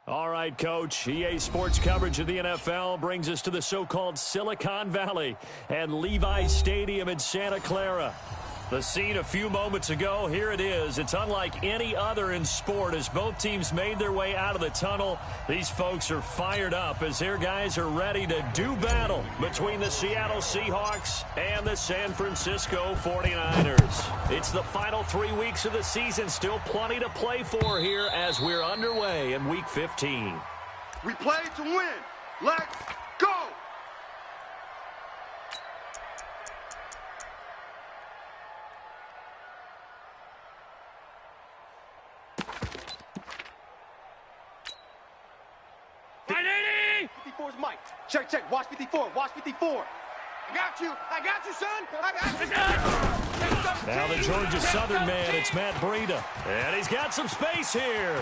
All right, Coach. EA Sports coverage of the NFL brings us to the so-called Silicon Valley and Levi's Stadium in Santa Clara. The scene a few moments ago, here it is. It's unlike any other in sport as both teams made their way out of the tunnel. These folks are fired up as their guys are ready to do battle between the Seattle Seahawks and the San Francisco 49ers. It's the final 3 weeks of the season. Still plenty to play for here as we're underway in Week 15. We play to win. Let's go! Mike. Check, check. Watch 54. Watch 54. I got you. I got you, son. I got you. Now the Georgia Southern man, it's Matt Breida. And he's got some space here.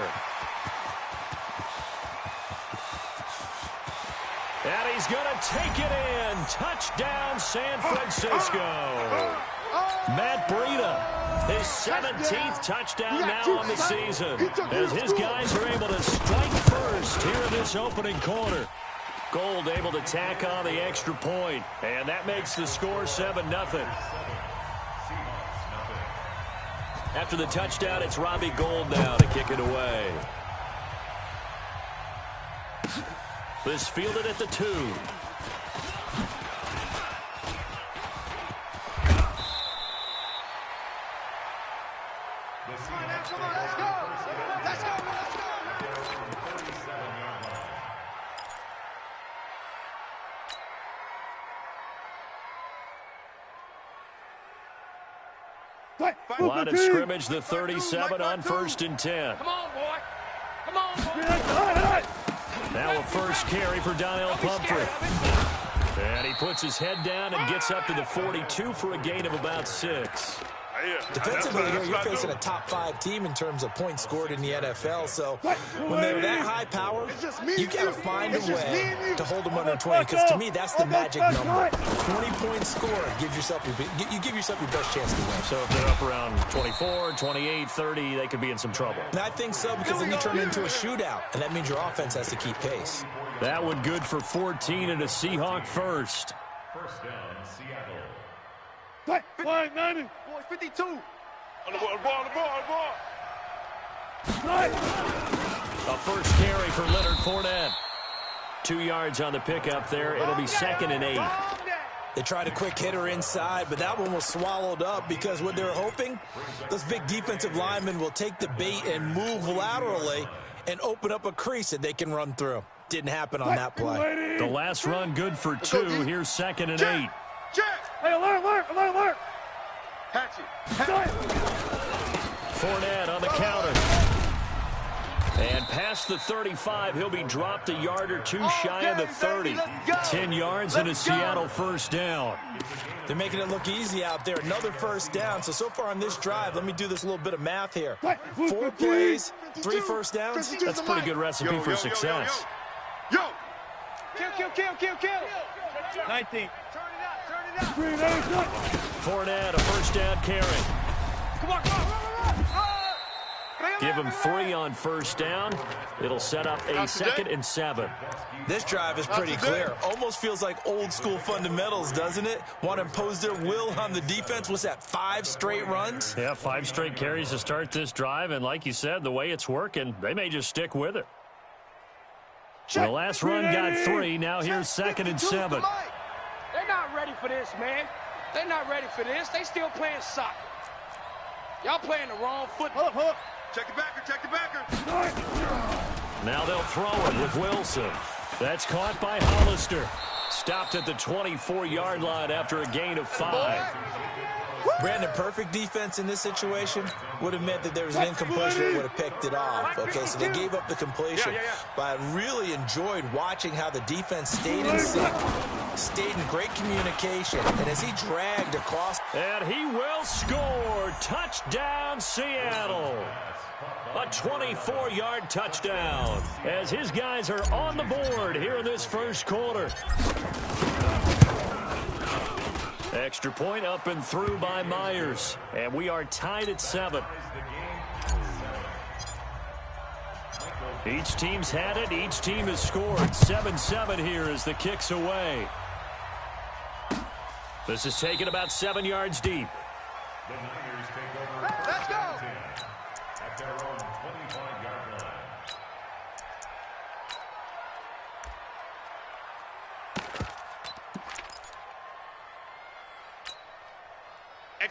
And he's going to take it in. Touchdown, San Francisco. Matt Breida, his 17th touchdown now on the season, as his guys are able to strike first here in this opening quarter. Gold able to tack on the extra point, and that makes the score 7-0. After the touchdown, it's Robbie Gould now to kick it away. This fielded at the 2. Come on, let's go. Let's go. Line of scrimmage, the 37 on 1st and 10. Come on, boy. Come on, boy. Now a first carry for Donnell Pumphrey. And he puts his head down and gets up to the 42 for a gain of about 6. Defensively here, you're facing a top 5 team in terms of points scored in the NFL. So when they're that high power, you got to find a way to hold them under 20. Because to me, that's the magic number. 20-point score gives yourself you give yourself your best chance to win. So if they're up around 24, 28, 30, they could be in some trouble. And I think so, because then you turn it into a shootout, and that means your offense has to keep pace. That one good for 14 and a Seahawk first. First down, Seattle. Flag 90. Boy, 52. On the ball. A first carry for Leonard Fournette. 2 yards on the pickup there. It'll be 2nd and 8. They tried a quick hitter inside, but that one was swallowed up because what they're hoping, those big defensive linemen will take the bait and move laterally and open up a crease that they can run through. Didn't happen on that play. The last run good for 2. Here's 2nd and 8. Hey, alert. Hatch it. Fournette on the counter. And past the 35, he'll be dropped a yard or 2 shy of the 30. 10 yards and a Seattle first down. They're making it look easy out there. Another first down. So far on this drive, let me do this little bit of math here. 4 plays, 3 first downs. That's a pretty good recipe for success. Yo. Kill. 19. Fournette, a first down carry. Come on. Give him 3 on first down. It'll set up a 2nd and 7. This drive is pretty clear. Almost feels like old school fundamentals, doesn't it? Want to impose their will on the defense. What's that, 5 straight runs? Yeah, 5 straight carries to start this drive. And like you said, the way it's working, they may just stick with it. The last run got 3. Now here's 2nd and 7. They're not ready for this, man. They're not ready for this. They still playing soccer. Y'all playing the wrong football. Check the backer. Now they'll throw it with Wilson. That's caught by Hollister. Stopped at the 24-yard line after a gain of 5. Brandon, perfect defense in this situation would have meant that there was an incompletion that would have picked it off. Okay, so they gave up the completion. But I really enjoyed watching how the defense stayed in sync, stayed in great communication, and as he dragged across. And he will score. Touchdown, Seattle. A 24-yard touchdown as his guys are on the board here in this first quarter. Extra point up and through by Myers. And we are tied at 7. Each team's had it. Each team has scored. 7-7 here as the kick's away. This is taken about 7 yards deep. The Niners take over. Let's go. At their own 25-yard line.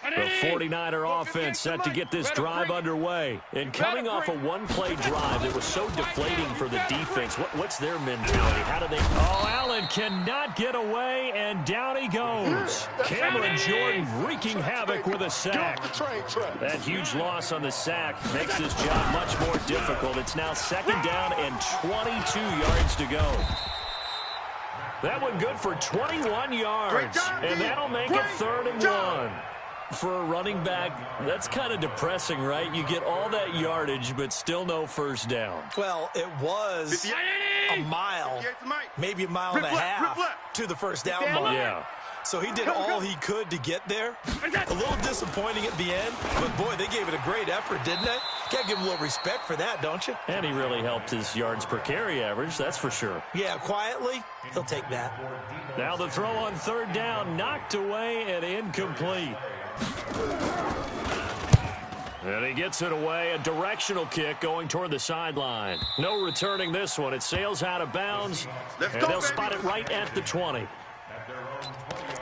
The 49er offense set to get this drive underway. And coming off a one-play drive that was so deflating for the defense, what's their mentality? How do they... Oh, Allen cannot get away, and down he goes. Cameron Jordan wreaking havoc with a sack. That huge loss on the sack makes this job much more difficult. It's now 2nd down and 22 yards to go. That one good for 21 yards, and that'll make it 3rd and 1. For a running back, that's kind of depressing, right? You get all that yardage, but still no first down. Well, it was a mile, maybe a mile and a half to the first down mark. Yeah. So he did all he could to get there. A little disappointing at the end, but boy, they gave it a great effort, didn't they? Got to give him a little respect for that, don't you? And he really helped his yards per carry average, that's for sure. Yeah, quietly, he'll take that. Now the throw on 3rd down, knocked away and incomplete. And he gets it away, a directional kick going toward the sideline. No returning this one. It sails out of bounds, and they'll spot it right at the 20. At their own 20-yard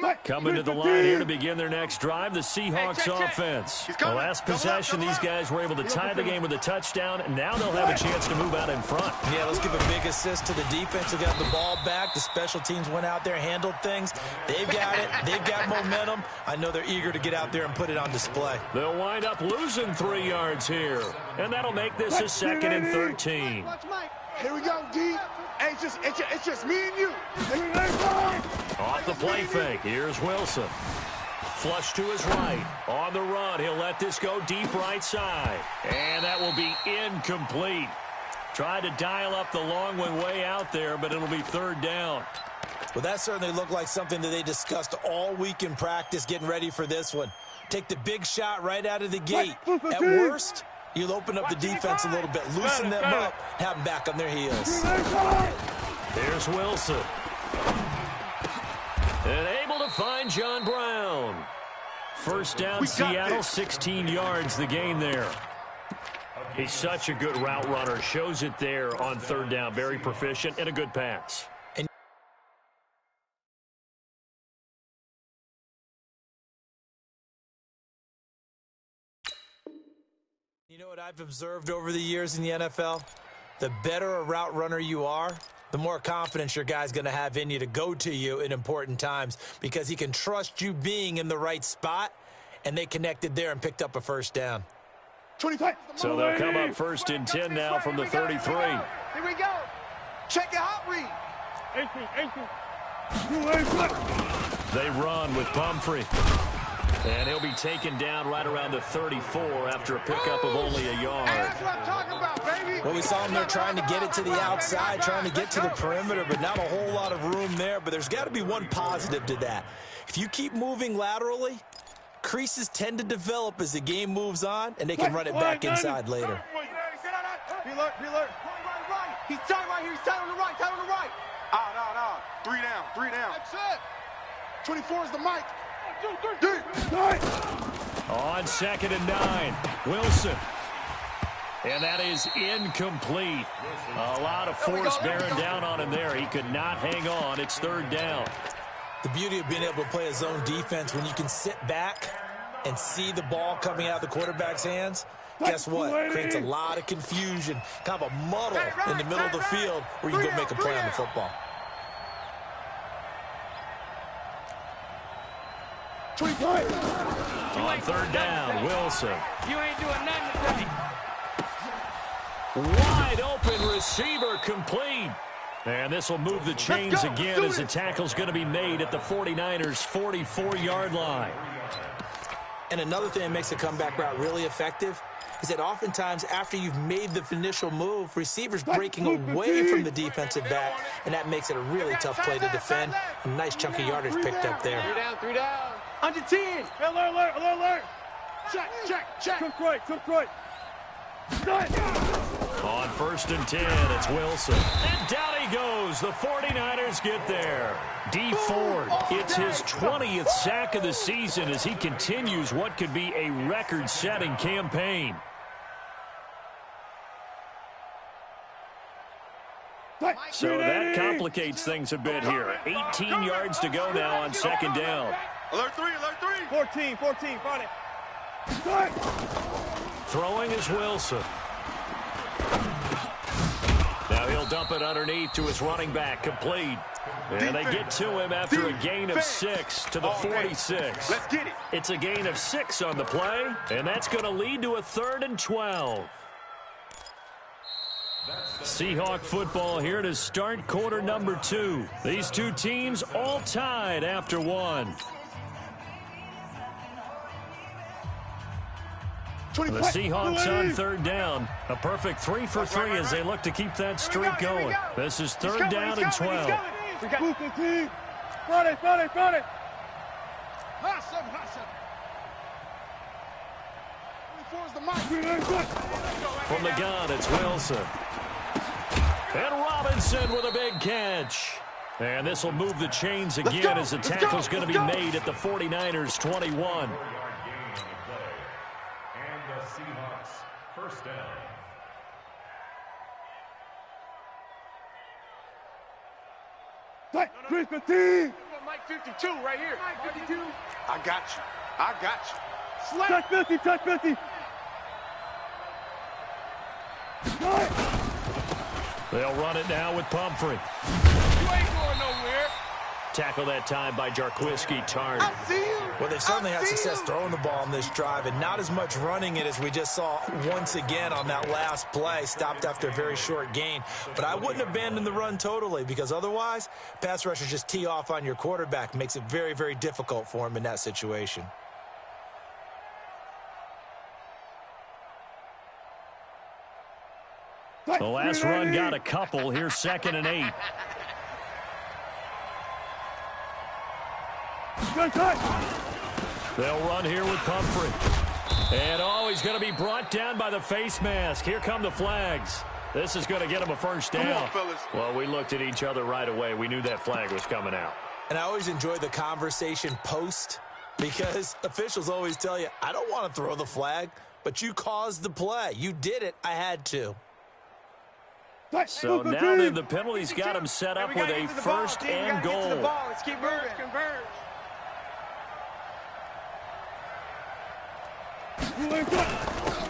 line. Coming to the line here to begin their next drive, the Seahawks offense. The last possession, these guys were able to tie the game with a touchdown, and now they'll have a chance to move out in front. Yeah, let's give a big assist to the defense who got the ball back. The special teams went out there, handled things. They've got it. They've got momentum. I know they're eager to get out there and put it on display. They'll wind up losing 3 yards here, and that'll make this a 2nd and 13. Here we go, D. Hey, it's just me and you. Off the play fake, here's Wilson. Flush to his right. On the run, he'll let this go deep right side. And that will be incomplete. Tried to dial up the long one way out there, but it'll be 3rd down. Well, that certainly looked like something that they discussed all week in practice getting ready for this one. Take the big shot right out of the gate. At worst, you'll open up the defense a little bit, loosen them up, have them back on their heels. There's Wilson. And able to find John Brown. First down, Seattle, 16 yards, the gain there. He's such a good route runner. Shows it there on 3rd down. Very proficient and a good pass. You know what I've observed over the years in the NFL? The better a route runner you are, the more confidence your guy's going to have in you to go to you in important times because he can trust you being in the right spot, and they connected there and picked up a first down. So they'll come up 1st and 10 now from the 33. Here we go. Check your hot read. They run with Pumphrey. And he'll be taken down right around the 34 after a pickup of only a yard. Hey, that's what I'm talking about, baby. Well, we saw him there trying to get it to the outside, trying to get to the perimeter, but not a whole lot of room there. But there's got to be one positive to that. If you keep moving laterally, creases tend to develop as the game moves on, and they can run it back inside later. Be alert, be alert. He's tight right here. He's tight on the right, tight on the right. No. 3 down, 3 down. That's it. 24 is the mic. On 2nd and 9, Wilson. And that is incomplete. A lot of force bearing down on him there. He could not hang on. It's 3rd down. The beauty of being able to play a zone defense when you can sit back and see the ball coming out of the quarterback's hands, guess what? Creates a lot of confusion, kind of a muddle in the middle of the field where you can go make a play on the football. On 3rd down, Wilson. You ain't doing nothing today. Wide open receiver complete. And this will move the chains again as the tackle's going to be made at the 49ers' 44-yard line. And another thing that makes a comeback route really effective is that oftentimes after you've made the initial move, receivers breaking away from the defensive back, and that makes it a really tough play to defend. A nice chunk of yardage picked up there. 3 down, 3 down. Under 10. Alert. Check. Took right. On 1st and 10, it's Wilson. And down he goes. The 49ers get there. D Ford, it's his 20th sack of the season as he continues what could be a record-setting campaign. So that complicates things a bit here. 18 yards to go now on 2nd down. Alert 3. 14, find it. Throwing is Wilson. Now he'll dump it underneath to his running back, complete. And they get to him after a gain of 6 to the 46. Let's get it. It's a gain of 6 on the play, and that's going to lead to a 3rd and 12. Seahawk football here to start quarter number 2. These two teams all tied after 1. The Seahawks on 3rd down. A perfect 3 for 3 as they look to keep that streak going. This is 3rd down and 12. Run it. From the gun, it's Wilson. And Robinson with a big catch. And this will move the chains again as the tackle's going to be made at the 49ers' 21. Seahawks, 1st down. Mike 52 right here. Mike 52. I got you. Touch 50. They'll run it now with Pumphrey. You ain't going nowhere. Tackle that time by Jarquiski Tartt. Well, they've certainly had success throwing the ball on this drive, and not as much running it as we just saw once again on that last play. Stopped after a very short gain. But I wouldn't abandon the run totally, because otherwise, pass rushers just tee off on your quarterback. Makes it very, very difficult for him in that situation. The last run got a couple. Here's 2nd and 8. They'll run here with Pumphrey. And, he's going to be brought down by the face mask. Here come the flags. This is going to get him a 1st down. Well, we looked at each other right away. We knew that flag was coming out. And I always enjoy the conversation post, because officials always tell you, I don't want to throw the flag, but you caused the play. You did it. I had to. So now that the penalty's got him set up with a 1st and goal. Let's keep moving. Converge.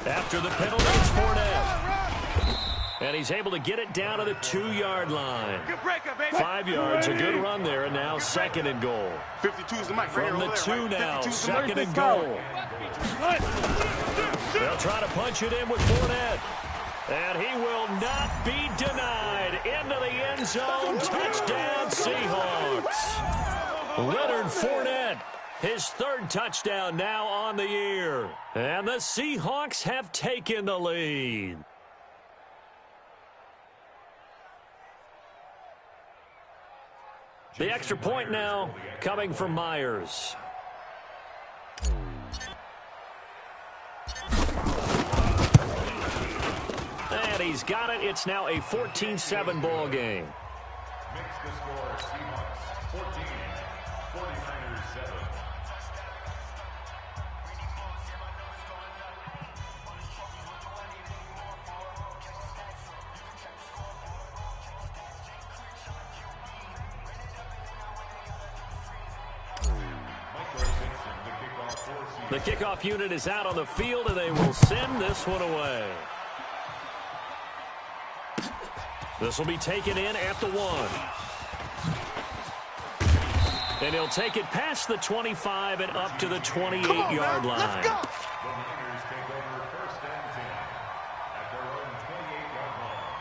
After the penalty, it's Fournette. And he's able to get it down to the 2-yard line. 5 yards, a good run there, and now 2nd and goal. 52 is the mic. From the 2 now, 2nd and goal. They'll try to punch it in with Fournette. And he will not be denied. Into the end zone. Touchdown, Seahawks. Leonard Fournette, his 3rd touchdown now on the year. And the Seahawks have taken the lead. The extra point now coming from Myers. And he's got it. It's now a 14-7 ball game. Makes the score Seahawks 14, 49ers 7. The kickoff unit is out on the field, and they will send this one away. This will be taken in at the 1. And he'll take it past the 25 and up to the 28-yard line. The Niners take over 1st and 10 at their own 28-yard line.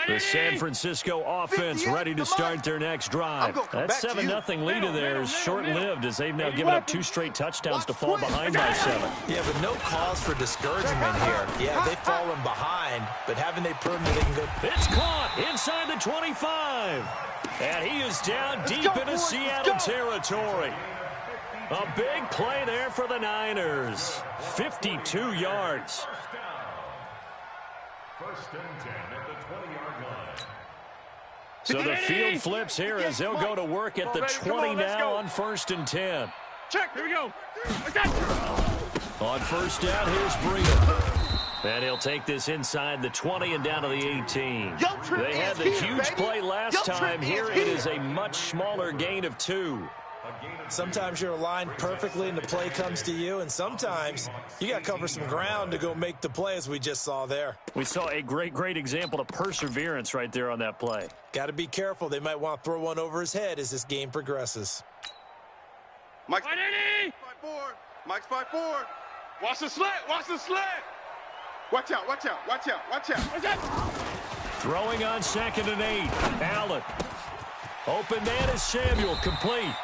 The San Francisco offense ready to start their next drive. That 7-0 lead of theirs short-lived as they've now given up 2 straight touchdowns to fall behind by 7. Yeah, but no cause for discouragement here. Yeah, they've fallen behind, but haven't they proven that they can go? It's caught inside the 25. And he is down deep into Seattle territory. A big play there for the Niners. 52 yards. First and 10 at the 20-yard line. So the field flips here as they'll go to work at the 20 now on 1st and 10. Check, here we go. On first down, here's Breeder. And he'll take this inside the 20 and down to the 18. They had the huge play last time. Here it is a much smaller gain of 2. Sometimes you're aligned perfectly and the play comes to you, and sometimes you got to cover some ground to go make the play, as we just saw there. We saw a great example of perseverance right there on that play. Got to be careful. They might want to throw one over his head as this game progresses. Mike's 5-4. Mike's 5-4. Watch the slant. Watch the slant. Watch out, watch out, watch out, watch out. What's that? Throwing on 2nd and 8. Allen. Open man is Samuel, complete.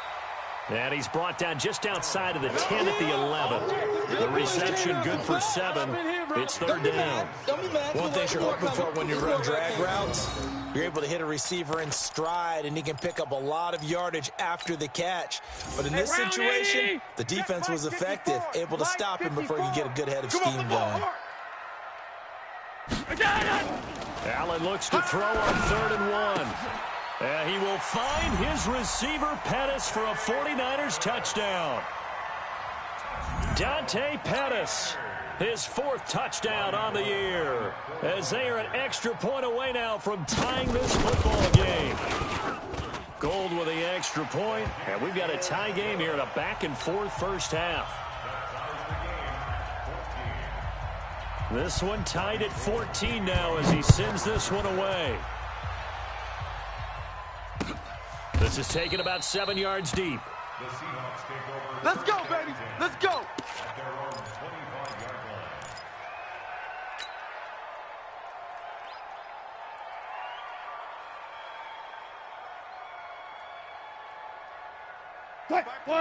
And he's brought down just outside of the 10 at the 11. The reception good for 7. It's 3rd down. One thing you're hoping for when you run drag routes, you're able to hit a receiver in stride, and he can pick up a lot of yardage after the catch. But in this situation, the defense was effective, able to stop him before you get a good head of steam going. Allen looks to throw on 3rd and 1. And he will find his receiver, Pettis, for a 49ers touchdown. Dante Pettis, his 4th touchdown on the year, as they are an extra point away now from tying this football game. Gold with the extra point, and we've got a tie game here in a back-and-forth first half. This one tied at 14 now as he sends this one away. This is taken about 7 yards deep. The Seahawks take over. Let's go, baby. Let's go. At their own 25-yard line.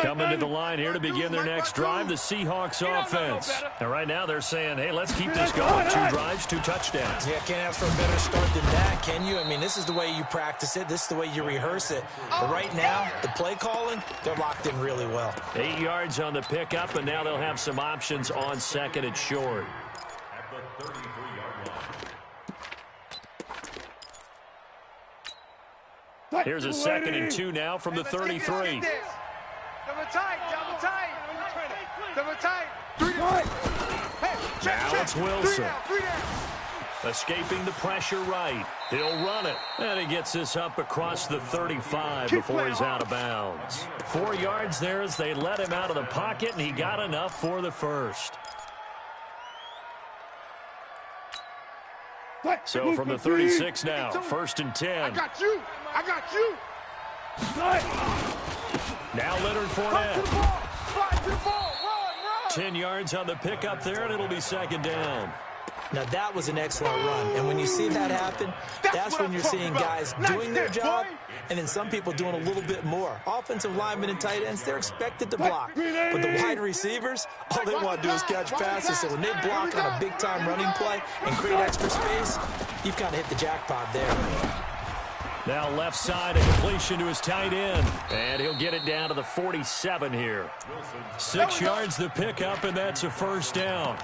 Coming to the line here to begin their next drive, the Seahawks offense. And right now they're saying, hey, let's keep this going. 2 drives, 2 touchdowns. Yeah, can't ask for a better start than that, can you? I mean, this is the way you practice it. This is the way you rehearse it. But right now, the play calling, they're locked in really well. 8 yards on the pickup, and now they'll have some options on 2nd and short. At the 33-yard line. Here's a 2nd and 2 now from the 33. Double tight. Double tight. Now it's Wilson. Escaping the pressure right. He'll run it. And he gets this up across the 35 before he's out of bounds. 4 yards there as they let him out of the pocket, and he got enough for the first. So from the 36 now, 1st and 10. I got you. Now Leonard Fournette. 10 yards on the pickup there, and it'll be 2nd down. Now, that was an excellent run. And when you see that happen, that's when you're seeing guys doing their job and then some people doing a little bit more. Offensive linemen and tight ends, they're expected to block. But the wide receivers, all they want to do is catch passes. So when they block on a big-time running play and create extra space, you've kind of hit the jackpot there. Now left side, a completion to his tight end. And he'll get it down to the 47 here. 6 yards the pickup, and that's a 1st down.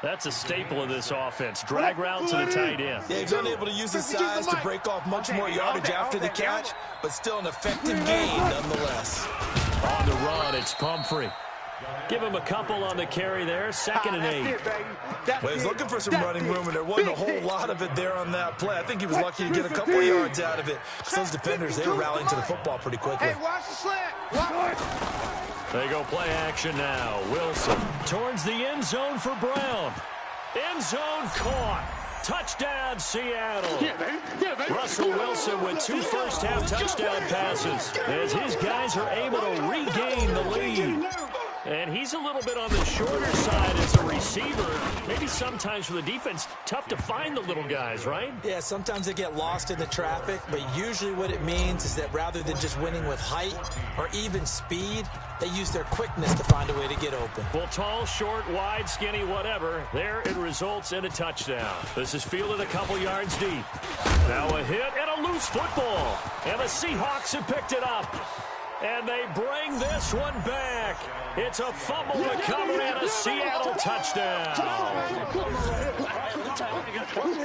That's a staple of this offense. Drag route to the tight end. Yeah, he's unable to use his size to break off much more yardage after the catch, but still an effective gain nonetheless. On the run, it's Pumphrey. Give him a couple on the carry there. 2nd and 8. Well, he's looking for some running room, and there wasn't a whole lot of it there on that play. I think he was lucky to get a couple of yards out of it. Those defenders, they were rallying to the football pretty quickly. Hey, watch the slant. They go play action now. Wilson towards the end zone for Brown. End zone caught. Touchdown, Seattle. Yeah, baby. Russell Wilson with 2 first-half touchdown passes as his guys are able to regain the lead. And he's a little bit on the shorter side as a receiver. Maybe sometimes for the defense, tough to find the little guys, right? Yeah, sometimes they get lost in the traffic, but usually what it means is that rather than just winning with height or even speed, they use their quickness to find a way to get open. Well, tall, short, wide, skinny, whatever, there it results in a touchdown. This is fielded a couple yards deep. Now a hit and a loose football. And the Seahawks have picked it up. And they bring this one back. It's a fumble recovery and a Seattle touchdown.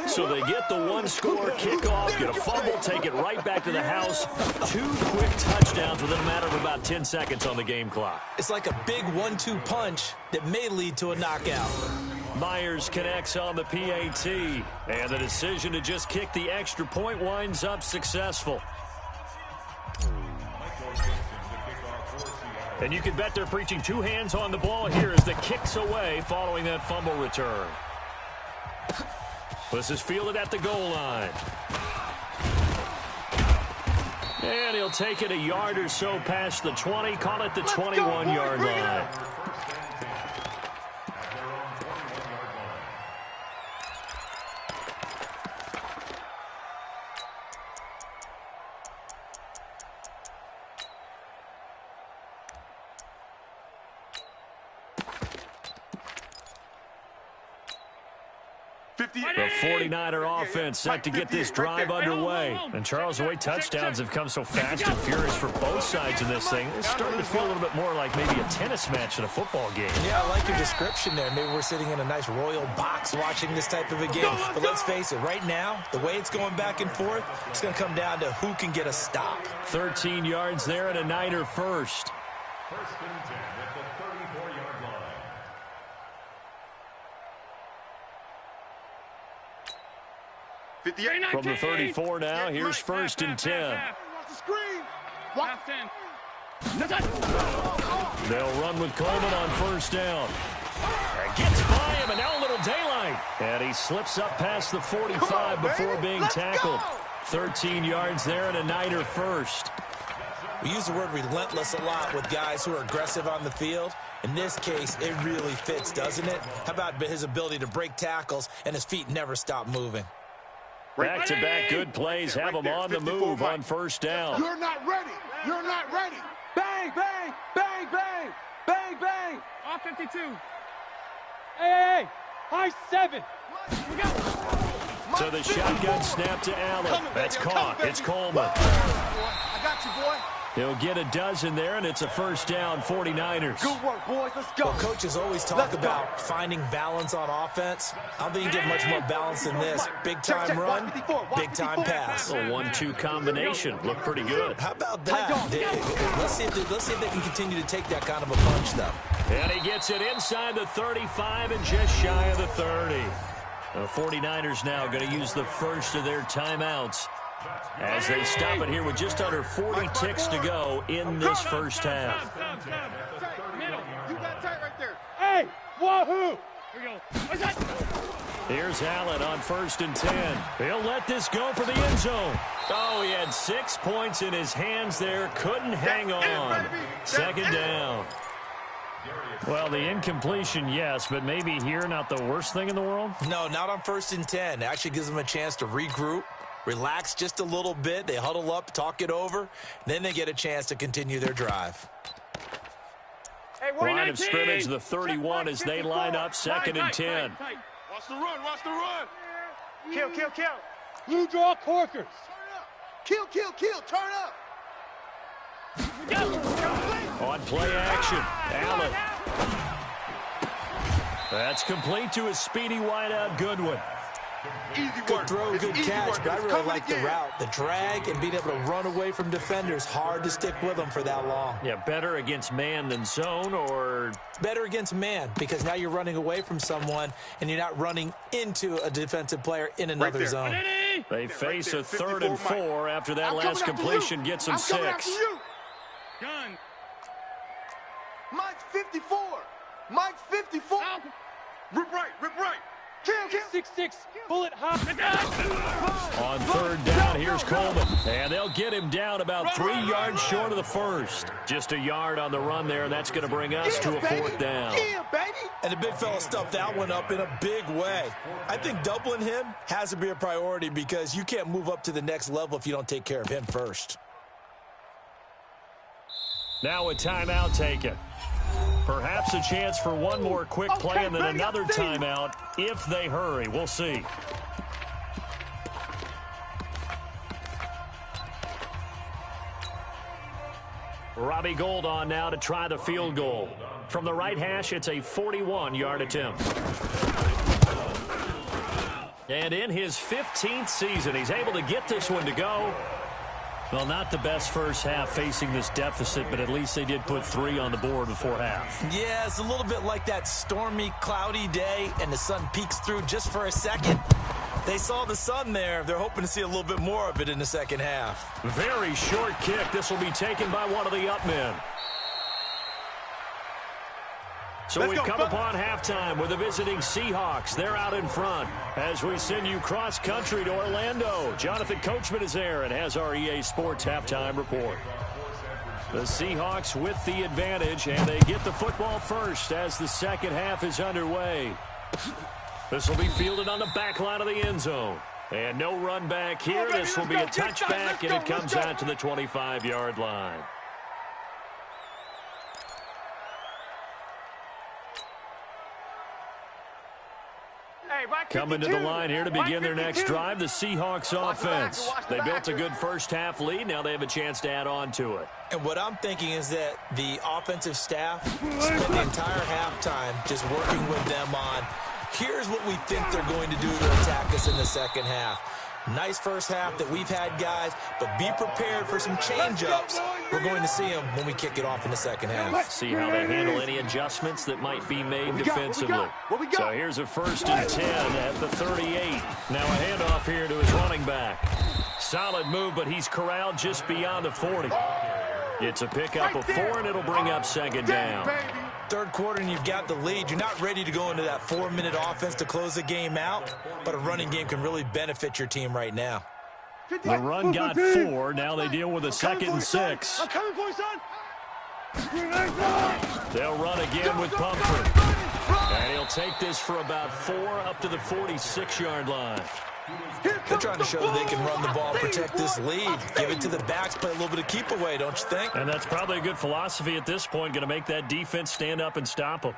So they get the one-score kickoff, get a fumble, take it right back to the house. 2 quick touchdowns within a matter of about 10 seconds on the game clock. It's like a big 1-2 punch that may lead to a knockout. Myers connects on the PAT. And the decision to just kick the extra point winds up successful. And you can bet they're preaching 2 hands on the ball here as the kick's away following that fumble return. This is fielded at the goal line. And he'll take it a yard or so past the 20, call it the 21-yard line. 50. The 49er offense set to get this drive underway. And Charles, the way touchdowns have come so fast and furious for both sides in this thing, it's starting to feel a little bit more like maybe a tennis match in a football game. Yeah, I like your description there. Maybe we're sitting in a nice royal box watching this type of a game. But let's face it, right now, the way it's going back and forth, it's going to come down to who can get a stop. 13 yards there and a Niner first. First and 10 at the 34-yard line. From the 34 now, here's first and 10. Watch the screen. Watch 10. They'll run with Coleman on first down. Gets by him, and now a little daylight. And he slips up past the 45 before being tackled. 13 yards there and a Niner first. We use the word relentless a lot with guys who are aggressive on the field. In this case, it really fits, doesn't it? How about his ability to break tackles and his feet never stop moving? Back-to-back good plays have him on the move on first down. You're not ready. You're not ready. Bang, bang, bang, bang, bang, bang. Off 52. Hey, high 7. We go. So the shotgun snap to Allen. That's caught. It's Coleman. I got you, boy. He'll get a dozen there, and it's a first down, 49ers. Good work, boys. Let's go. Well, coaches always talk about finding balance on offense. I don't think you get much more balance than this. Big-time run, big-time pass. A 1-2 combination. Looked pretty good. How about that? Let's see if they can continue to take that kind of a punch, though. And he gets it inside the 35 and just shy of the 30. The 49ers now going to use the first of their timeouts as they stop it here with just under 40 ticks to go in this first half. You got tight right there. Hey, wahoo! Here we go. What's that? Here's Allen on first and 10. He'll let this go for the end zone. Oh, he had 6 points in his hands there. Couldn't hang on. Second down. Well, the incompletion, yes, but maybe here not the worst thing in the world? No, not on first and 10. It actually gives them a chance to regroup, relax just a little bit. They huddle up, talk it over, then they get a chance to continue their drive. Hey, Line of scrimmage, the 31 as they line up, second and 10. Watch the run. Watch the run. Kill, kill, kill. Blue draw corkers. Kill, kill, kill. Turn up. On play action, Allen. That's complete to his speedy wideout, Goodwin. Easy Good work. throw, It's good easy catch, work. but I It's really coming like the again. route. The drag and being able to run away from defenders, hard to stick with them for that long. Yeah, better against man than zone, or Better against man, because now you're running away from someone and you're not running into a defensive player in another there. zone. they face a 3rd and 54, 4 after that I'm last coming after completion you. gets him I'm coming 6. after you. Gun. Mike's 54. Mike's 54. Rip right. Rip right. Kill, kill. 6-6. Bullet hop. On third down, here's Coleman. And they'll get him down about 3 yards short of the first. Just a yard on the run there, and that's going to bring us to a fourth down. And the big fella stuffed that one up in a big way. I think doubling him has to be a priority because you can't move up to the next level if you don't take care of him first. Now a timeout taken. Perhaps a chance for one more quick play and then another timeout if they hurry. We'll see. Robbie Gould on now to try the field goal. From the right hash, it's a 41-yard attempt. And in his 15th season, he's able to get this one to go. Well, not the best first half facing this deficit, but at least they did put 3 on the board before half. Yeah, it's a little bit like that stormy, cloudy day, and the sun peeks through just for a second. They saw the sun there. They're hoping to see a little bit more of it in the second half. Very short kick. This will be taken by one of the up men. So we've come upon halftime with the visiting Seahawks. They're out in front as we send you cross-country to Orlando. Jonathan Coachman is there and has our EA Sports halftime report. The Seahawks with the advantage, and they get the football first as the second half is underway. This will be fielded on the back line of the end zone. And no run back here. This will be a touchback, and it comes out to the 25-yard line. Coming to the line here to begin their next drive, the Seahawks offense. They built a good first half lead. Now they have a chance to add on to it. And what I'm thinking is that the offensive staff spent the entire halftime just working with them on, here's what we think they're going to do to attack us in the second half. Nice first half that we've had, guys, but be prepared for some change-ups. We're going to see them when we kick it off in the second half. See how they handle any adjustments that might be made defensively. So here's a 1st and 10 at the 38. Now a handoff here to his running back. Solid move, but he's corralled just beyond the 40. It's a pickup of 4, and it'll bring up second down. Third quarter and you've got the lead. You're not ready to go into that 4-minute offense to close the game out, but a running game can really benefit your team right now. The run got 4. Now they deal with a 2nd and 6. They'll run again with Pumphrey. And he'll take this for about 4 up to the 46-yard line. They're trying to show that they can run the ball, protect this lead, give it to the backs, play a little bit of keep away, don't you think? And that's probably a good philosophy at this point, going to make that defense stand up and stop them.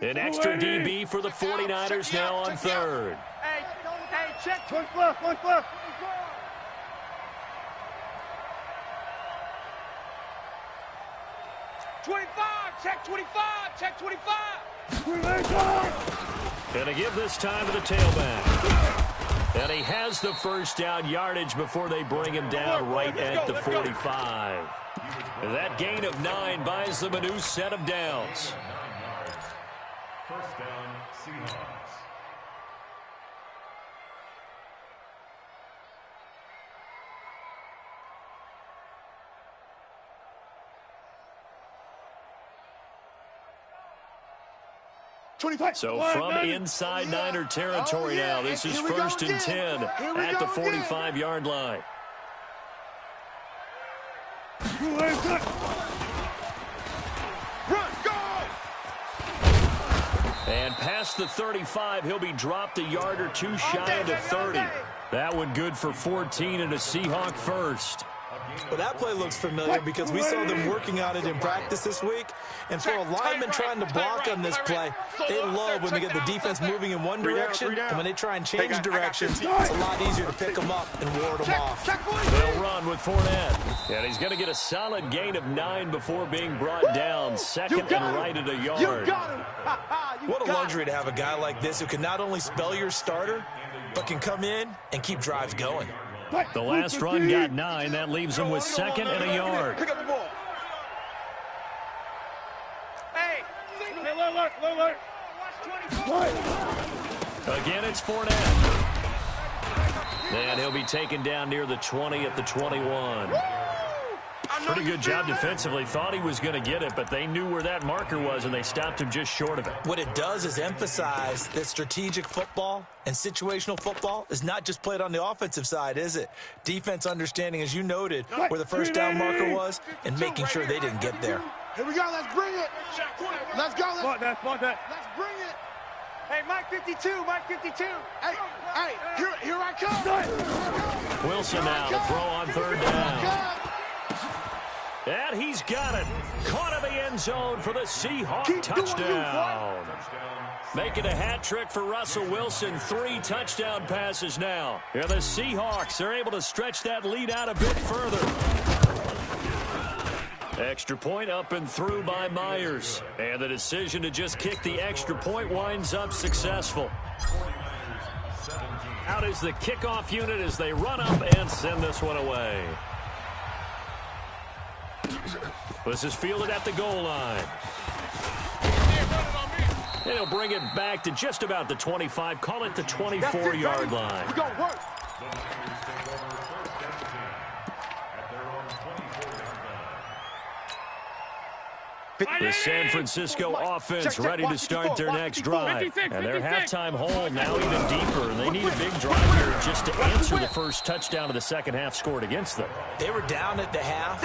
An extra DB for the 49ers now on third. Hey, check. One left. 25, check 25, check 25. And to give this time to the tailback. And he has the first down yardage before they bring him down right at the 45. That gain of 9 buys them a new set of downs. First down, Seahawks. So from inside Niner territory now, this is 1st and 10 at the 45-yard line. Run, go! And past the 35, he'll be dropped a yard or 2 shy of the 30. That one good for 14 and a Seahawk first. Well, that play looks familiar because we saw them working on it in practice this week. And for a lineman trying to block on this play, they love when they get the defense moving in one direction, and when they try and change directions, it's a lot easier to pick them up and ward them off. They'll run with Fournette. And he's going to get a solid gain of 9 before being brought down. Second and right at a yard. What a luxury to have a guy like this who can not only spell your starter, but can come in and keep drives going. The last run got 9. That leaves him with 2nd and a yard. Pick up the ball. Hey, alert. Watch 24. Again, it's Fournette. And he'll be taken down near the 20 at the 21. Pretty good job defensively. Thought he was going to get it, but they knew where that marker was, and they stopped him just short of it. What it does is emphasize that strategic football and situational football is not just played on the offensive side, is it? Defense understanding, as you noted, where the first down marker was and making sure they didn't get there. Here we go. Let's bring it. Let's go. Let's bring it. Hey, Mike 52, Mike 52. Hey, here I come. Wilson now to throw on third down. And he's got it. Caught in the end zone for the Seahawks touchdown. Making a hat trick for Russell Wilson. 3 touchdown passes now. And the Seahawks are able to stretch that lead out a bit further. Extra point up and through by Myers. And the decision to just kick the extra point winds up successful. Out is the kickoff unit as they run up and send this one away. This is fielded at the goal line. And he'll bring it back to just about the 25. Call it the 24-yard line. We're going to work. The San Francisco offense ready to start their next drive. And their halftime hole now even deeper. And they need a big drive here just to answer the first touchdown of the second half scored against them. They were down at the half.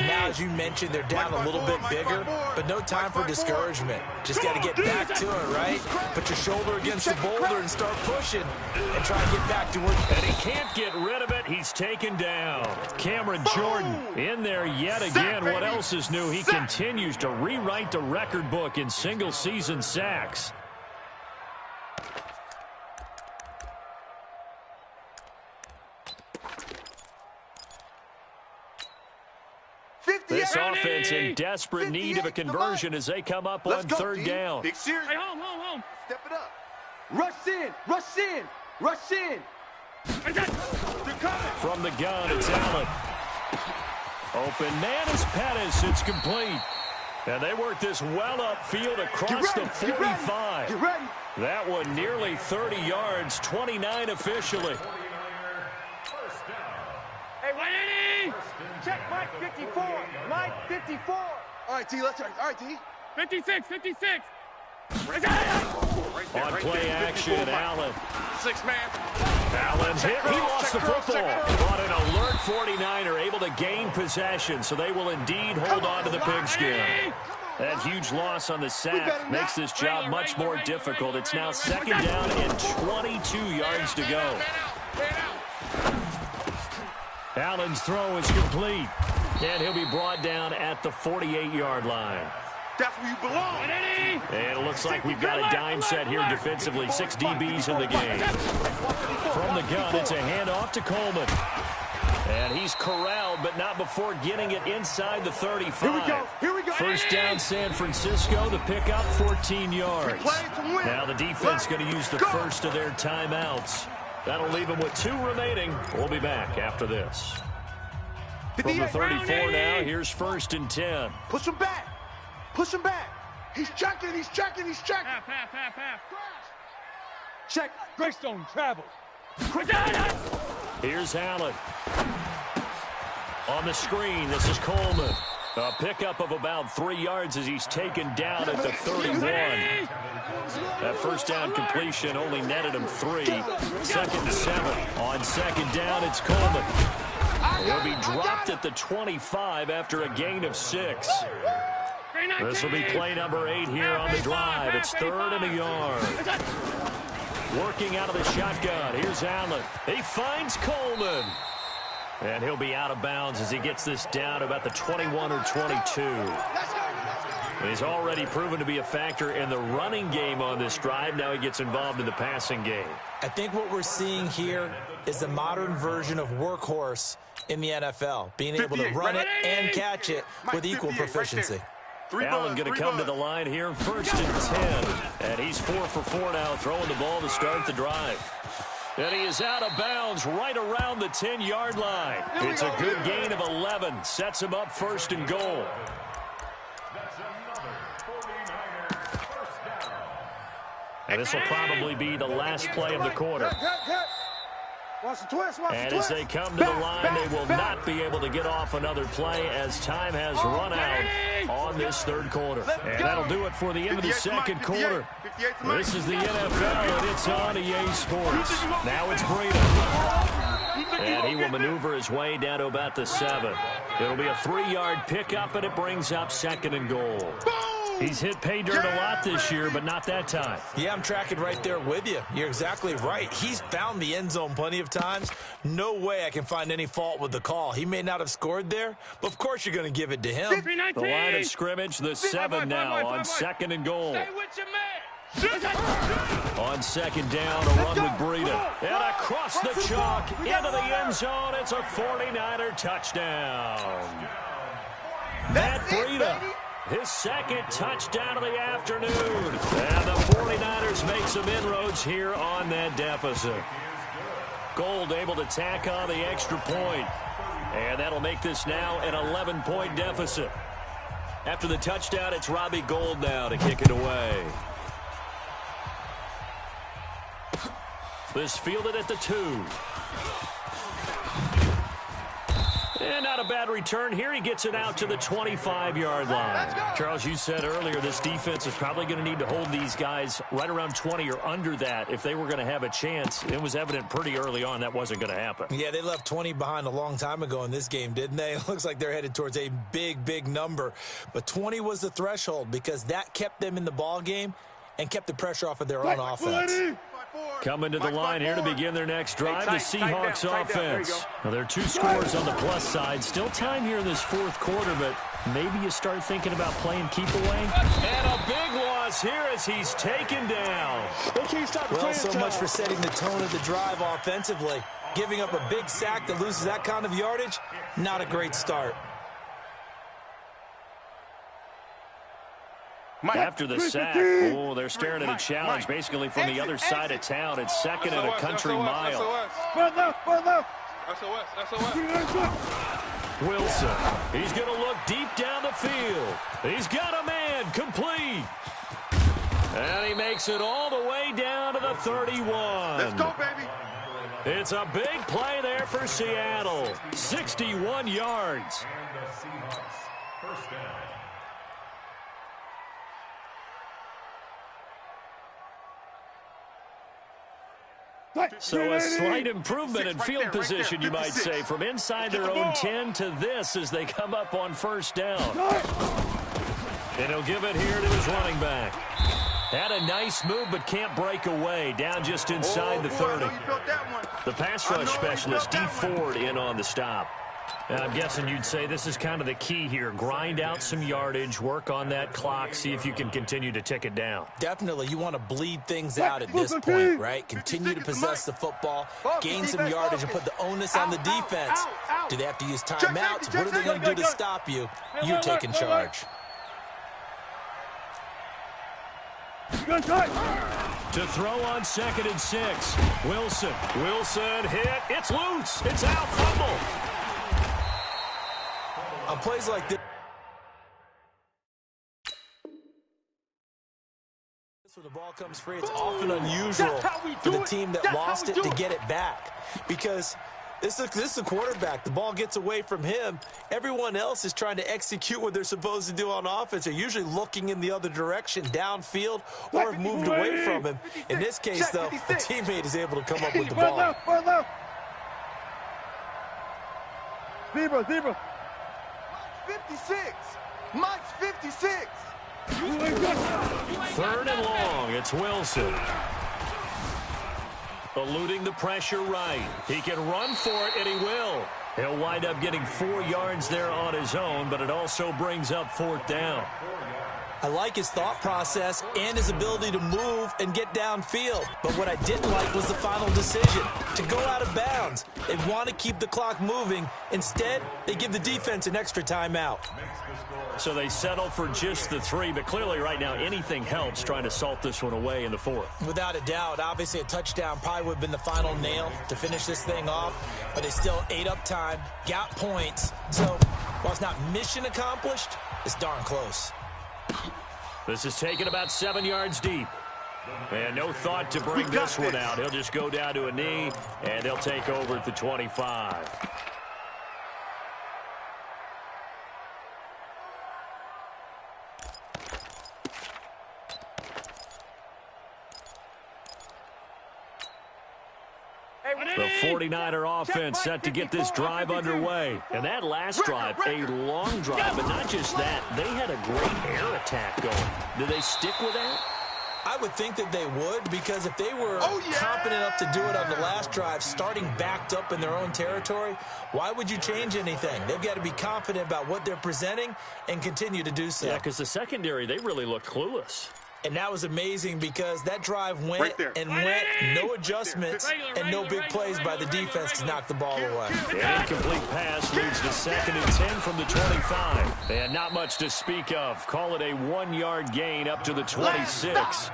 Now, as you mentioned, they're down a little bit bigger, but no time for discouragement. Just got to get back to it, right? Put your shoulder against the boulder and start pushing and try to get back to work. And he can't get rid of it. He's taken down. Cameron Jordan in there yet again. What else is new? He continues to rewrite the record book in single-season sacks. This offense in desperate need of a conversion as they come up on third down. Big series. Hey, home. Step it up. Rush in. From the gun, it's Allen. Open man is Pettis. It's complete. And they work this well upfield across the 45. Get ready. That one nearly 30 yards, 29 officially. Hey, Lenny! Check Mike 54. Mike 54. All right, T, let's try. All right, T. 56. On play action, Allen. 6-man. Allen hit. He lost the football. But an alert 49er able to gain possession, so they will indeed hold on to the pigskin. That huge loss on the sack makes this job much more difficult. It's now second down and 22 yards to go. Allen's throw is complete. And he'll be brought down at the 48-yard line. That's where you belong. And it looks like we've got a dime set here defensively. 6 DBs in the game. From the gun, it's a handoff to Coleman. And he's corralled, but not before getting it inside the 35. Here we go. First down, San Francisco. The pickup, 14 yards. Now the defense going to use the first of their timeouts. That'll leave them with 2 remaining. We'll be back after this. From the 34 now, here's first and 10. Push him back. He's checking. Half. Check. Greystone travel. Here's Allen. On the screen, this is Coleman. A pickup of about 3 yards as he's taken down at the 31. That first down completion only netted him 3. Second and 7. On second down, it's Coleman. He'll be dropped at the 25 after a gain of 6. This will be play number 8 here on the drive. It's 3rd and a yard. Working out of the shotgun. Here's Allen. He finds Coleman. And he'll be out of bounds as he gets this down about the 21 or 22. He's already proven to be a factor in the running game on this drive. Now he gets involved in the passing game. I think what we're seeing here is the modern version of workhorse in the NFL, being able to run it and catch it with equal proficiency. Allen going to come to the line here, first and 10. And he's 4 for 4 now, throwing the ball to start the drive. And he is out of bounds right around the 10-yard line. It's a good gain of 11. Sets him up first and goal. And this will probably be the last play of the quarter. And as they come to the line, they will not be able to get off another play as time has run out on this third quarter. And that'll do it for the end of the second quarter. This is the NFL, and it's on EA Sports. Now it's Breida. And he will maneuver his way down to about the 7. It'll be a 3-yard pickup, and it brings up 2nd and goal. He's hit pay dirt a lot this year, but not that time. Yeah, I'm tracking right there with you. You're exactly right. He's found the end zone plenty of times. No way I can find any fault with the call. He may not have scored there, but of course you're going to give it to him. The line of scrimmage, the 7 now on 2nd and goal. On 2nd down, a run with Breida. And across the chalk, into the end zone. It's a 49er touchdown. Matt Breida. His 2nd touchdown of the afternoon. And the 49ers make some inroads here on that deficit. Gold able to tack on the extra point. And that'll make this now an 11-point deficit. After the touchdown, it's Robbie Gould now to kick it away. This fielded at the 2. And not a bad return here. He gets it out to the 25-yard line. Charles, you said earlier this defense is probably going to need to hold these guys right around 20 or under that if they were going to have a chance. It was evident pretty early on that wasn't going to happen. Yeah, they left 20 behind a long time ago in this game, didn't they? It looks like they're headed towards a big, big number. But 20 was the threshold because that kept them in the ball game and kept the pressure off of their own offense. Coming to the line here to begin their next drive, the Seahawks offense. Now, there are 2 scores on the plus side. Still time here in this 4th quarter, but maybe you start thinking about playing keep away. And a big loss here as he's taken down. Well, so much for setting the tone of the drive offensively. Giving up a big sack that loses that kind of yardage, not a great start. After the sack, they're staring at a challenge basically from the other side of town. It's 2nd and a country mile. Wilson, he's going to look deep down the field. He's got a man, complete. And he makes it all the way down to the 31. Let's go, baby. It's a big play there for Seattle. 61 yards. And the Seahawks, first down. So a slight improvement in field position, you might say, from inside their own 10 to this as they come up on 1st down. And he'll give it here to his running back. Had a nice move, but can't break away. Down just inside the 30. The pass rush specialist, D. Ford, in on the stop. And I'm guessing you'd say this is kind of the key here. Grind out some yardage, work on that clock, see if you can continue to tick it down. Definitely. You want to bleed things out at this point, right? Continue to possess the football, gain some yardage, and put the onus on the defense. Do they have to use timeouts? What are they going to do to stop you? You're taking charge. To throw on 2nd and 6. Wilson hit. It's loose. It's out. Fumble. On plays like this, when the ball comes free, it's often unusual for the team that lost it to get it back. Because this is a quarterback. The ball gets away from him. Everyone else is trying to execute what they're supposed to do on offense. They're usually looking in the other direction, downfield, or have moved away from him. In this case, though, the teammate is able to come up with the ball. Zebra. 56. Mike's 56. 3rd and long. It's Wilson. Eluding the pressure right. He can run for it, and he will. He'll wind up getting 4 yards there on his own, but it also brings up 4th down. I like his thought process and his ability to move and get downfield. But what I didn't like was the final decision, to go out of bounds. They want to keep the clock moving. Instead, they give the defense an extra timeout. So they settle for just the 3, but clearly right now anything helps trying to salt this one away in the 4th. Without a doubt, obviously a touchdown probably would have been the final nail to finish this thing off, but they still ate up time, got points. So while it's not mission accomplished, it's darn close. This is taken about 7 yards deep. And no thought to bring this one out. He'll just go down to a knee, and they'll take over at the 25. The 49er offense set to get this drive underway. And that last drive, a long drive, but not just that. They had a great air attack going. Do they stick with that? I would think that they would, because if they were confident enough to do it on the last drive, starting backed up in their own territory, why would you change anything? They've got to be confident about what they're presenting and continue to do so. Yeah, because the secondary, they really looked clueless. And that was amazing because that drive went and went, no adjustments, and no big plays by the defense to knock the ball away. An incomplete pass leads to 2nd and 10 from the 25. And not much to speak of. Call it a 1-yard gain up to the 26.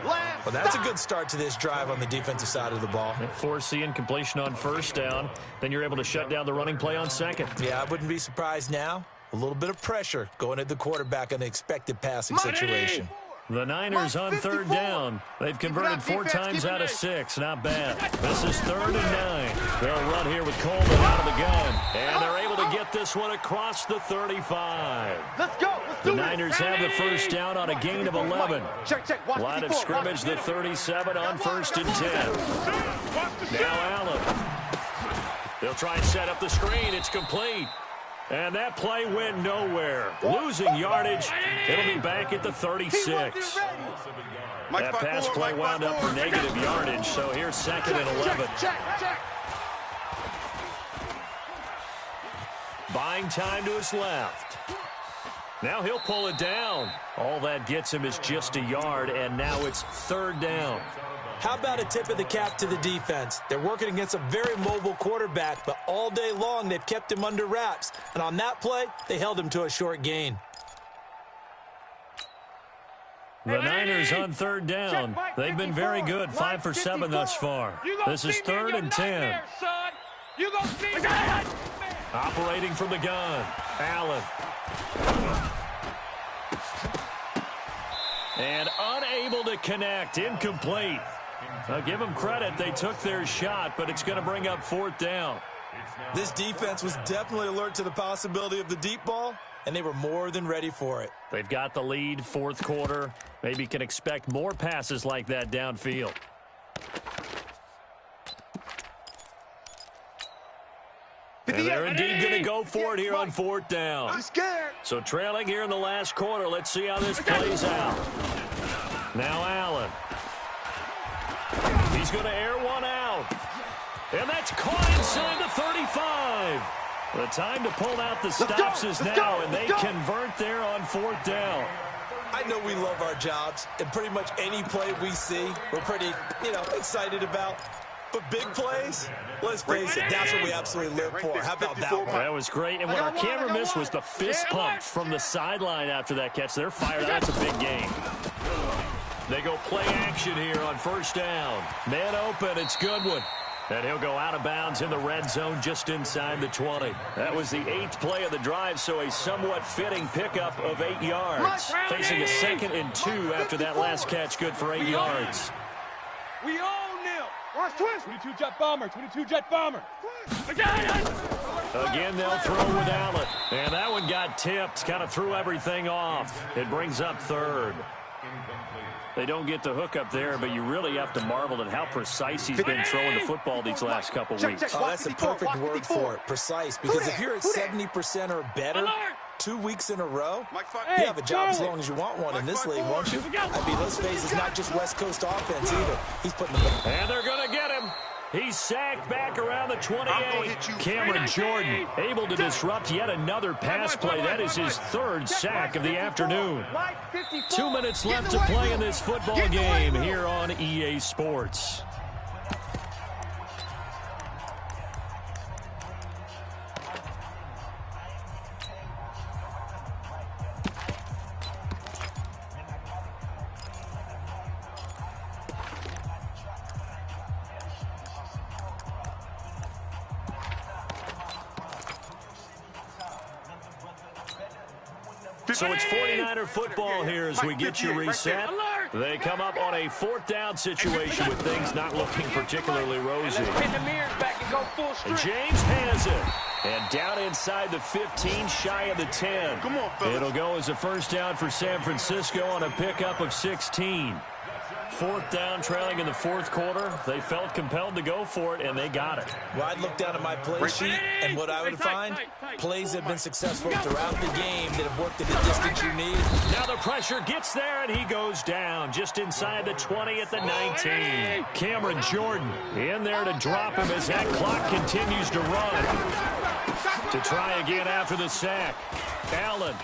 Well, that's a good start to this drive on the defensive side of the ball. Force the incompletion on 1st down. Then you're able to shut down the running play on 2nd. Yeah, I wouldn't be surprised now. A little bit of pressure going at the quarterback in an expected passing situation. The Niners on 3rd down. They've converted 4 times out of 6. Not bad. This is 3rd and 9. They'll run here with Coleman out of the gun. And they're able to get this one across the 35. Let's go. The Niners have the 1st down on a gain of 11. Line of scrimmage, the 37 on 1st and 10. Now Allen. They'll try and set up the screen. It's complete. And that play went nowhere. Losing yardage. It'll be back at the 36. That pass play wound up for negative yardage, so here's 2nd and 11. Buying time to his left. Now he'll pull it down. All that gets him is just a yard, and now it's 3rd down. How about a tip of the cap to the defense? They're working against a very mobile quarterback, but all day long they've kept him under wraps. And on that play, they held him to a short gain. The Niners on 3rd down. They've been very good, 5 for 7 thus far. This is 3rd and 10. Operating from the gun, Allen. And unable to connect, incomplete. I'll give them credit. They took their shot, but it's going to bring up 4th down. This defense was definitely alert to the possibility of the deep ball, and they were more than ready for it. They've got the lead, 4th quarter. Maybe can expect more passes like that downfield. And they're indeed going to go for it here on 4th down. I'm scared. So trailing here in the last quarter. Let's see how this plays out. Now Allen. He's going to air one out. And that's caught inside the 35. The time to pull out the stops is now, and they convert there on 4th down. I know we love our jobs, and pretty much any play we see, we're pretty, excited about. But big plays, let's face it, that's what we absolutely live for. How about that one? That was great. And what our camera missed was the fist pump from the sideline after that catch. They're fired out. That's a big game. They go play action here on 1st down. Man open, it's Goodwin. And he'll go out of bounds in the red zone just inside the 20. That was the 8th play of the drive, so a somewhat fitting pickup of 8 yards. Facing a 2nd and 2 after that last catch, good for 8 yards. We own them. Watch twist. 22 jet bomber. 22 jet bomber. Again, they'll throw with Allen. And that one got tipped, kind of threw everything off. It brings up 3rd. They don't get the hook up there, but you really have to marvel at how precise he's been throwing the football these last couple weeks. Oh, that's a perfect word for it, precise. Because if you're at 70% or better 2 weeks in a row, you have a job as long as you want one in this league, won't you? I mean, let's face it, it's not just West Coast offense either. He's putting them in. And they're going to get him. He's sacked back around the 28. Cameron Jordan able to disrupt yet another pass play. That is his 3rd sack of the afternoon. 2 minutes left to play in this football game here on EA Sports. So it's 49er football here as we get you reset. They come up on a 4th down situation with things not looking particularly rosy. Let's pin the mirrors back and go full strength. James has it. And down inside the 15, shy of the 10. Come on, fellas. It'll go as a first down for San Francisco on a pickup of 16. 4th down, trailing in the 4th quarter. They felt compelled to go for it, and they got it. Well, I'd look down at my play sheet, and what I would find, plays have been successful throughout the game that have worked at the distance you need. Now the pressure gets there, and he goes down just inside the 20 at the 19. Cameron Jordan in there to drop him as that clock continues to run. To try again after the sack. Allen.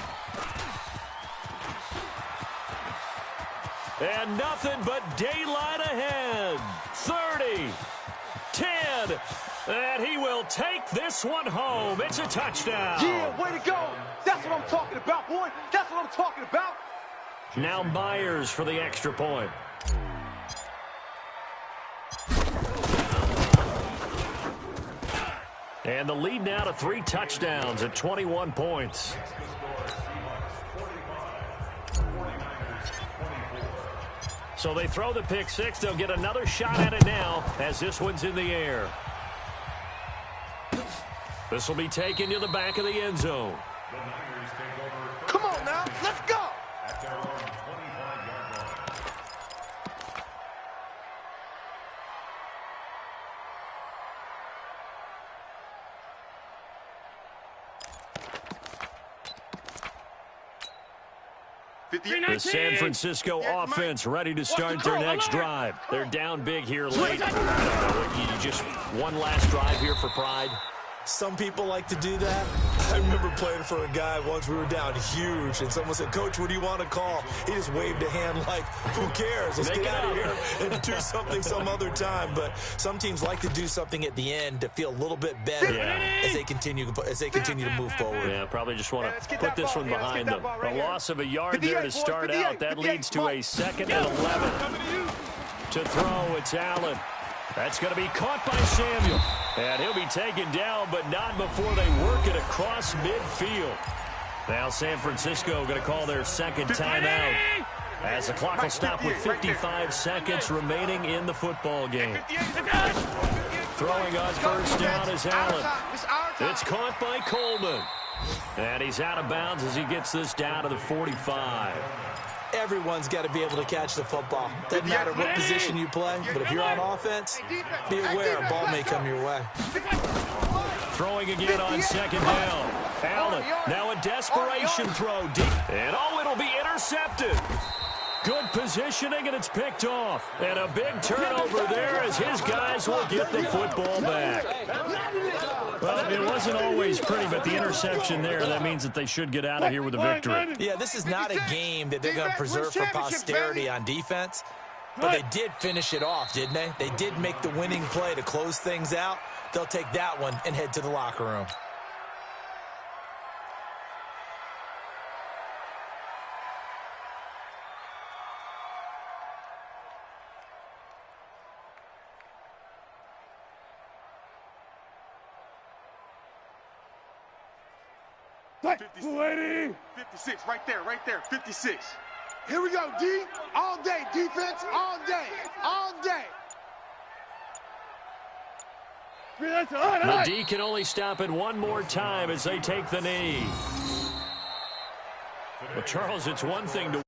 And nothing but daylight ahead. 30, 10, and he will take this one home. It's a touchdown. Yeah, way to go. That's what I'm talking about, boy. That's what I'm talking about. Now Myers for the extra point. And the lead now to 3 touchdowns at 21 points. So they throw the pick 6. They'll get another shot at it now as this one's in the air. This will be taken to the back of the end zone. Come on now, let's go. At their own 25-yard line. The San Francisco offense ready to start their next drive. They're down big here late. You just one last drive here for pride. Some people like to do that. I remember playing for a guy once. We were down huge, and someone said, "Coach, what do you want to call?" He just waved a hand like, "Who cares? Let's get out of here and do something some other time." But some teams like to do something at the end to feel a little bit better as they continue to move forward. Yeah, probably just want to put this one behind them. A loss of a yard there to start out. That leads to a 2nd and 11. To throw, it's Allen. That's going to be caught by Samuel. And he'll be taken down, but not before they work it across midfield. Now San Francisco going to call their 2nd timeout as the clock will stop with 55 seconds remaining in the football game. Throwing on first down is Allen. It's caught by Coleman. And he's out of bounds as he gets this down to the 45. Everyone's got to be able to catch the football. Doesn't matter what position you play, but if you're on offense, be aware a ball may come your way. Throwing again on 2nd down. Allen, now a desperation throw deep. And it'll be intercepted. Good positioning, and it's picked off. And a big turnover there as his guys will get the football back. Well, it wasn't always pretty, but the interception there, that means that they should get out of here with a victory. Yeah, this is not a game that they're going to preserve for posterity on defense, but they did finish it off, didn't they? They did make the winning play to close things out. They'll take that one and head to the locker room. Lady. 56, right there, 56. Here we go, D. All day, defense, all day, all day. The D can only stop it one more time as they take the knee. Well, Charles, it's one thing to